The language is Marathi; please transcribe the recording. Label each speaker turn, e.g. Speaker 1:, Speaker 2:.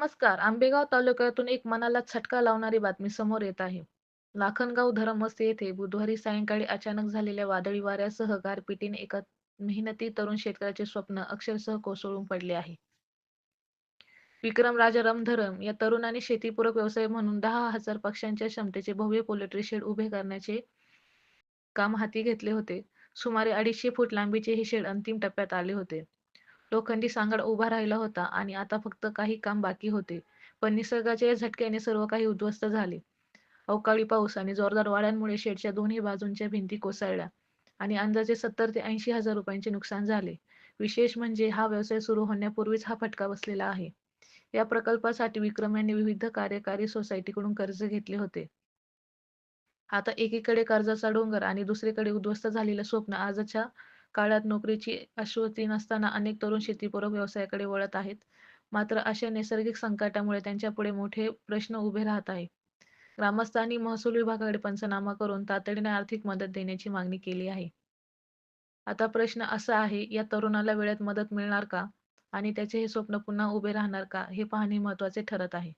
Speaker 1: नमस्कार. आंबेगाव तालुक्यातून एक मनाला चटका लावणारी बातमी समोर येत आहे. लाखनगाव धरमवस्ती येथे बुधवारी सायंकाळी अचानक झालेल्या वादळी वाऱ्यासह गारपिटीने एका मेहनती तरुण शेतकऱ्याचे स्वप्न अक्षरशः कोसळून पडले आहे. विक्रम राजा रमधरम या तरुणाने शेतीपूरक व्यवसाय म्हणून 10,000 पक्ष्यांच्या क्षमतेचे भव्य पोल्ट्री शेड उभे करण्याचे काम हाती घेतले होते. सुमारे 250 फूट लांबीचे हे शेड अंतिम टप्प्यात आले होते. लोखंडी सांगाडा उभा राहिला होता आणि आता फक्त काही काम बाकी होते. पण निसर्गाच्या या झटक्याने सर्व काही उद्ध्वस्त झाले. अवकाळी पाऊस आणि जोरदार वाऱ्यांमुळे शेडच्या दोन्ही बाजूंच्या भिंती कोसळल्या आणि अंदाजे 70 ते 80 हजार रुपयांचे नुकसान झाले. विशेष म्हणजे हा व्यवसाय सुरू होण्यापूर्वीच हा फटका बसलेला आहे. या प्रकल्पासाठी विक्रम यांनी विविध कार्यकारी सोसायटीकडून कर्ज घेतले होते. आता एकीकडे कर्जाचा डोंगर आणि दुसरीकडे उद्ध्वस्त झालेलं स्वप्न. आजच्या काळात नोकरीची शाश्वती नसताना अनेक तरुण शेतीपूरक व्यवसायाकडे वळत आहेत. मात्र अशा नैसर्गिक संकटामुळे त्यांच्यापुढे मोठे प्रश्न उभे राहत आहेत. ग्रामस्थांनी महसूल विभागाकडे पंचनामा करून तातडीने आर्थिक मदत देण्याची मागणी केली आहे. आता प्रश्न असा आहे, या तरुणाला वेळेत मदत मिळणार का? आणि त्याचे हे स्वप्न पुन्हा उभे राहणार का? हे पाहणे महत्त्वाचे ठरत आहे.